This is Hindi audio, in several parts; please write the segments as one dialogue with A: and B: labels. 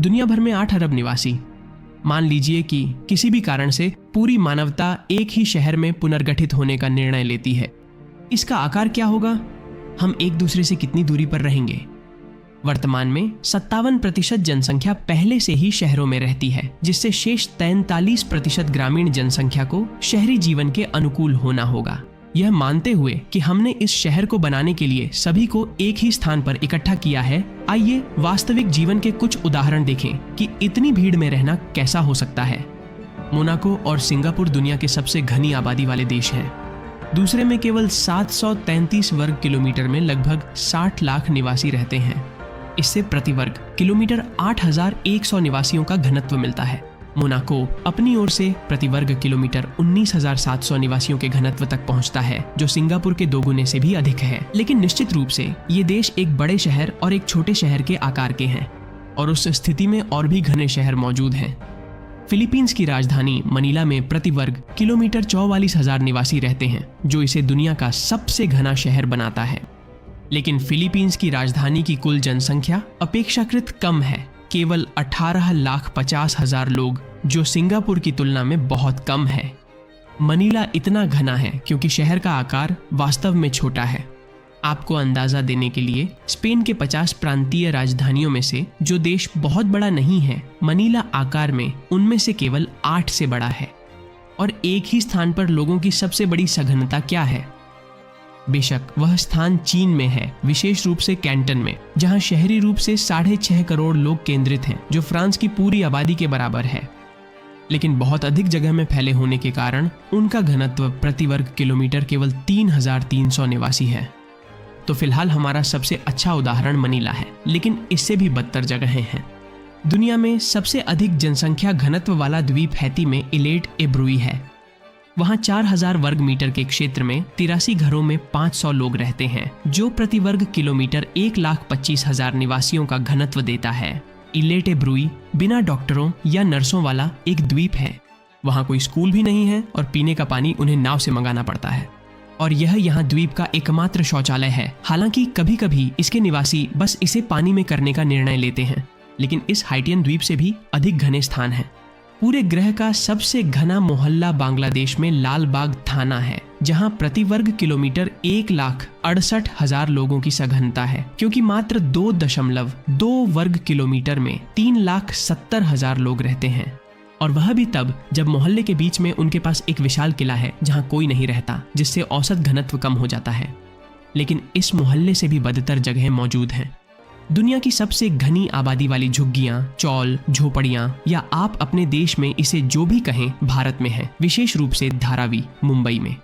A: दुनिया भर में 8 अरब निवासी। मान लीजिए कि किसी भी कारण से पूरी मानवता एक ही शहर में पुनर्गठित होने का निर्णय लेती है। इसका आकार क्या होगा? हम एक दूसरे से कितनी दूरी पर रहेंगे? वर्तमान में 57% जनसंख्या पहले से ही शहरों में रहती है, जिससे शेष 43% ग्रामीण जनसंख्या को शहरी जीवन के अनुकूल होना होगा। यह मानते हुए कि हमने इस शहर को बनाने के लिए सभी को एक ही स्थान पर इकट्ठा किया है, आइए वास्तविक जीवन के कुछ उदाहरण देखें कि इतनी भीड़ में रहना कैसा हो सकता है। मोनाको और सिंगापुर दुनिया के सबसे घनी आबादी वाले देश हैं। दूसरे में केवल 733 वर्ग किलोमीटर में लगभग 60 लाख निवासी रहते हैं। इससे प्रति वर्ग किलोमीटर 8100 निवासियों का घनत्व मिलता है। मोनाको अपनी ओर से प्रति वर्ग किलोमीटर 19700 निवासियों के घनत्व तक पहुंचता है, जो सिंगापुर के 2 गुने से भी अधिक है। लेकिन निश्चित रूप से ये देश एक बड़े शहर और एक छोटे शहर के आकार के हैं, और उस स्थिति में और भी घने शहर मौजूद हैं। फिलीपींस की राजधानी मनीला में प्रति वर्ग किलोमीटर 44,000 निवासी रहते हैं, जो इसे दुनिया का सबसे घना शहर बनाता है। लेकिन फिलीपींस की राजधानी की कुल जनसंख्या अपेक्षाकृत कम है, केवल 18,50,000 लोग, जो सिंगापुर की तुलना में बहुत कम है। मनीला इतना घना है क्योंकि शहर का आकार वास्तव में छोटा है। आपको अंदाजा देने के लिए, स्पेन के 50 प्रांतीय राजधानियों में से जो देश बहुत बड़ा नहीं है, मनीला आकार में उनमें से केवल 8 से बड़ा है। और एक ही स्थान पर लोगों की सबसे बड़ी सघनता क्या है? बेशक वह स्थान चीन में है, विशेष रूप से कैंटन में, जहां शहरी रूप से 6.5 करोड़ लोग केंद्रित हैं, जो फ्रांस की पूरी आबादी के बराबर है। लेकिन बहुत अधिक जगह में फैले होने के कारण उनका घनत्व प्रति वर्ग किलोमीटर केवल 3,300 निवासी है। तो फिलहाल हमारा सबसे अच्छा उदाहरण मनीला है, लेकिन इससे भी बदतर जगहें हैं। दुनिया में सबसे अधिक जनसंख्या घनत्व वाला द्वीप हैती में इलेट ए ब्रुई है। वहां 4000 वर्ग मीटर के क्षेत्र में 83 घरों में 500 लोग रहते हैं, जो प्रति वर्ग किलोमीटर 1,25,000 निवासियों का घनत्व देता है। इलेट ए ब्रुई बिना डॉक्टरों या नर्सों वाला एक द्वीप है। वहां कोई स्कूल भी नहीं है और पीने का पानी उन्हें नाव से मंगाना पड़ता है। और यह यहाँ द्वीप का एकमात्र शौचालय है। हालांकि कभी कभी इसके निवासी बस इसे पानी में करने का निर्णय लेते हैं, लेकिन इस हाइटियन द्वीप से भी अधिक घने स्थान हैं। पूरे ग्रह का सबसे घना मोहल्ला बांग्लादेश में लालबाग थाना है, जहां प्रति वर्ग किलोमीटर 1,68,000 लोगों की सघनता है, क्योंकि मात्र 2.2 वर्ग किलोमीटर में 3,70,000 लोग रहते हैं। और वह भी तब जब मोहल्ले के बीच में उनके पास एक विशाल किला है जहां कोई नहीं रहता, जिससे औसत घनत्व कम हो जाता है। लेकिन इस मोहल्ले से भी बदतर जगहें मौजूद हैं। दुनिया की सबसे घनी आबादी वाली झुग्गियां, चौल, झोपड़ियां, या आप अपने देश में इसे जो भी कहें, भारत में है, विशेष रूप से धारावी, मुंबई में।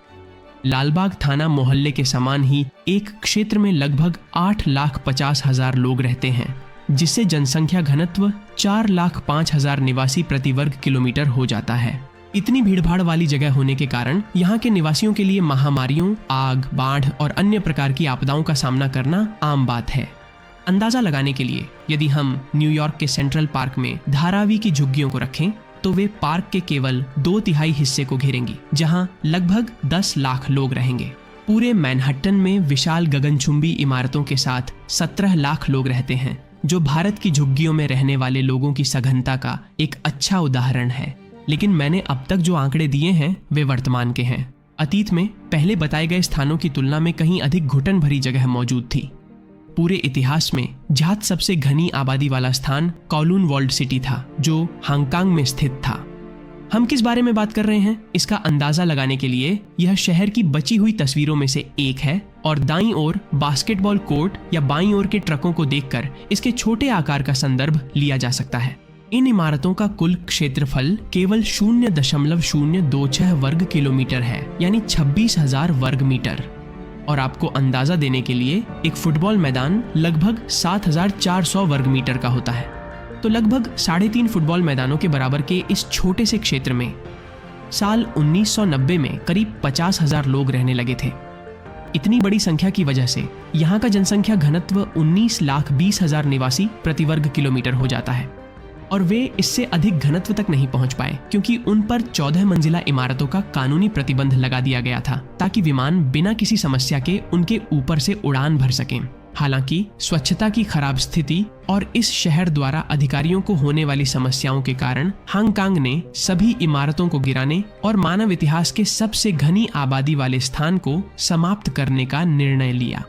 A: लालबाग थाना मोहल्ले के समान ही एक क्षेत्र में लगभग 8,50,000 लोग रहते हैं, जिससे जनसंख्या घनत्व 4,05,000 निवासी प्रति वर्ग किलोमीटर हो जाता है। इतनी भीड़भाड़ वाली जगह होने के कारण यहाँ के निवासियों के लिए महामारियों, आग, बाढ़ और अन्य प्रकार की आपदाओं का सामना करना आम बात है। अंदाजा लगाने के लिए, यदि हम न्यूयॉर्क के सेंट्रल पार्क में धारावी की झुग्गियों को रखें, तो वे पार्क के केवल 2/3 हिस्से को घेरेंगी, जहां लगभग 10 लाख लोग रहेंगे। पूरे मैनहट्टन में विशाल गगनचुंबी इमारतों के साथ 17 लाख लोग रहते हैं, जो भारत की झुग्गियों में रहने वाले लोगों की सघनता का एक अच्छा उदाहरण है। लेकिन मैंने अब तक जो आंकड़े दिए हैं वे वर्तमान के हैं। अतीत में पहले बताए गए स्थानों की तुलना में कहीं अधिक घुटन भरी जगह मौजूद थी। पूरे इतिहास में झात सबसे घनी आबादी वाला स्थान कौलून वॉल्ड सिटी था, जो हांगकांग में स्थित था। हम किस बारे में बात कर रहे हैं, इसका अंदाजा लगाने के लिए यह शहर की बची हुई तस्वीरों में से एक है, और दाईं ओर बास्केटबॉल कोर्ट या बाईं ओर के ट्रकों को देखकर इसके छोटे आकार का संदर्भ लिया जा सकता है। इन इमारतों का कुल क्षेत्रफल केवल 0.026 वर्ग किलोमीटर है, यानी 26,000 वर्ग मीटर। और आपको अंदाजा देने के लिए, एक फुटबॉल मैदान लगभग 7,400 वर्ग मीटर का होता है। तो लगभग 3.5 फुटबॉल मैदानों के बराबर के इस छोटे से क्षेत्र में साल 1990 में करीब 50,000 लोग रहने लगे थे। इतनी बड़ी संख्या की वजह से यहाँ का जनसंख्या घनत्व 19,20,000 निवासी प्रति वर्ग किलोमीटर हो जाता है, और वे इससे अधिक घनत्व तक नहीं पहुंच पाए, क्योंकि उन पर 14 मंजिला इमारतों का कानूनी प्रतिबंध लगा दिया गया था, ताकि विमान बिना किसी समस्या के उनके ऊपर से उड़ान भर सकें। हालांकि स्वच्छता की खराब स्थिति और इस शहर द्वारा अधिकारियों को होने वाली समस्याओं के कारण हांगकांग ने सभी इमारतों को गिराने और मानव इतिहास के सबसे घनी आबादी वाले स्थान को समाप्त करने का निर्णय लिया।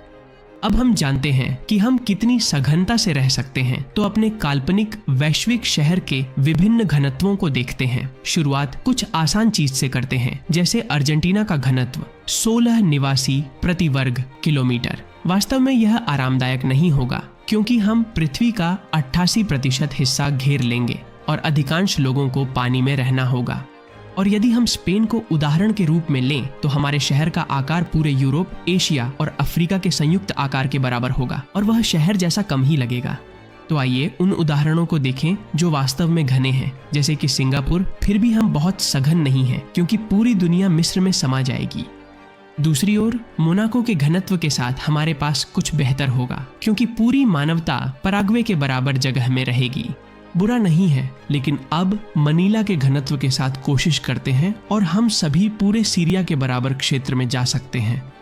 A: अब हम जानते हैं कि हम कितनी सघनता से रह सकते हैं, तो अपने काल्पनिक वैश्विक शहर के विभिन्न घनत्वों को देखते हैं। शुरुआत कुछ आसान चीज से करते हैं, जैसे अर्जेंटीना का घनत्व 16 निवासी प्रति वर्ग किलोमीटर। वास्तव में यह आरामदायक नहीं होगा, क्योंकि हम पृथ्वी का 88% हिस्सा घेर लेंगे और अधिकांश लोगों को पानी में रहना होगा। और यदि हम स्पेन को उदाहरण के रूप में लें, तो हमारे शहर का आकार पूरे यूरोप, एशिया और अफ्रीका के संयुक्त आकार के बराबर होगा और वह शहर जैसा कम ही लगेगा। तो आइए उन उदाहरणों को देखें जो वास्तव में घने हैं, जैसे कि सिंगापुर। फिर भी हम बहुत सघन नहीं हैं, क्योंकि पूरी दुनिया मिस्र में समा जाएगी। दूसरी ओर मोनाको के घनत्व के साथ हमारे पास कुछ बेहतर होगा, क्योंकि पूरी मानवता पराग्वे के बराबर जगह में रहेगी। बुरा नहीं है, लेकिन अब मनीला के घनत्व के साथ कोशिश करते हैं और हम सभी पूरे सीरिया के बराबर क्षेत्र में जा सकते हैं।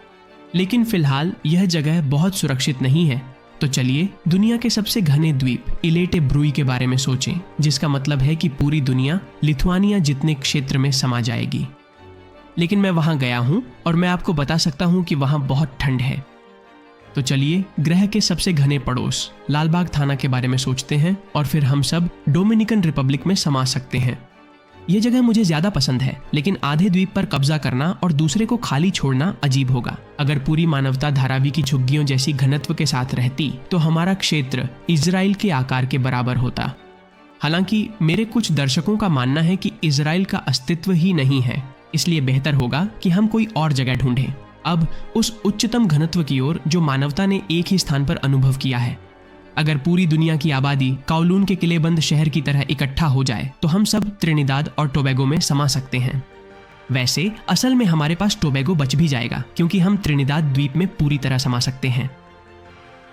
A: लेकिन फिलहाल यह जगह बहुत सुरक्षित नहीं है। तो चलिए दुनिया के सबसे घने द्वीप इलेटे ब्रूई के बारे में सोचें, जिसका मतलब है कि पूरी दुनिया लिथुआनिया जितने क्षेत्र में समा जाएगी। लेकिन मैं वहां गया हूं और मैं आपको बता सकता हूं कि वहां बहुत ठंड है। तो चलिए ग्रह के सबसे घने पड़ोस लालबाग थाना के बारे में सोचते हैं और फिर हम सब डोमिनिकन रिपब्लिक में समा सकते हैं। यह जगह मुझे ज्यादा पसंद है, लेकिन आधे द्वीप पर कब्जा करना और दूसरे को खाली छोड़ना अजीब होगा। अगर पूरी मानवता धारावी की झुग्गियों जैसी घनत्व के साथ रहती, तो हमारा क्षेत्र इजराइल के आकार के बराबर होता। हालांकि मेरे कुछ दर्शकों का मानना है कि इजराइल का अस्तित्व ही नहीं है, इसलिए बेहतर होगा कि हम कोई और जगह ढूंढें। अब उस उच्चतम घनत्व की ओर जो मानवता ने एक ही स्थान पर अनुभव किया है। अगर पूरी दुनिया की आबादी काउलून के किलेबंद शहर की तरह इकट्ठा हो जाए, तो हम सब त्रिनिदाद और टोबैगो में समा सकते हैं। वैसे असल में हमारे पास टोबैगो बच भी जाएगा, क्योंकि हम त्रिनिदाद द्वीप में पूरी तरह समा सकते हैं।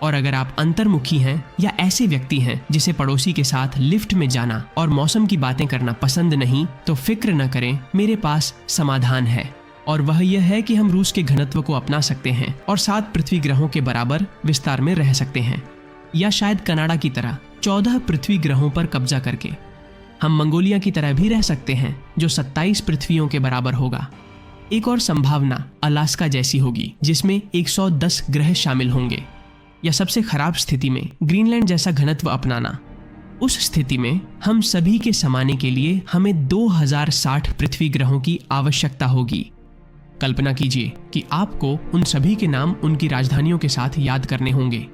A: और अगर आप अंतर्मुखी हैं या ऐसे व्यक्ति हैं जिसे पड़ोसी के साथ लिफ्ट में जाना और मौसम की बातें करना पसंद नहीं, तो फिक्र न करें, मेरे पास समाधान है। और वह यह है कि हम रूस के घनत्व को अपना सकते हैं और 7 पृथ्वी ग्रहों के बराबर विस्तार में रह सकते हैं, या शायद कनाडा की तरह 14 पृथ्वी ग्रहों पर कब्जा करके। हम मंगोलिया की तरह भी रह सकते हैं, जो 27 पृथ्वियों के बराबर होगा। एक और संभावना अलास्का जैसी होगी, जिसमें 110 ग्रह शामिल होंगे, या सबसे खराब स्थिति में ग्रीनलैंड जैसा घनत्व अपनाना। उस स्थिति में हम सभी के समाने के लिए हमें 2060 पृथ्वी ग्रहों की आवश्यकता होगी। कल्पना कीजिए कि आपको उन सभी के नाम उनकी राजधानियों के साथ याद करने होंगे।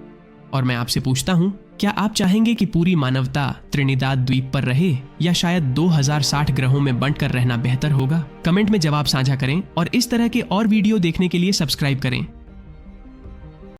A: और मैं आपसे पूछता हूं, क्या आप चाहेंगे कि पूरी मानवता त्रिनिदाद द्वीप पर रहे, या शायद 2060 ग्रहों में बंटकर रहना बेहतर होगा? कमेंट में जवाब साझा करें और इस तरह के और वीडियो देखने के लिए सब्सक्राइब करें।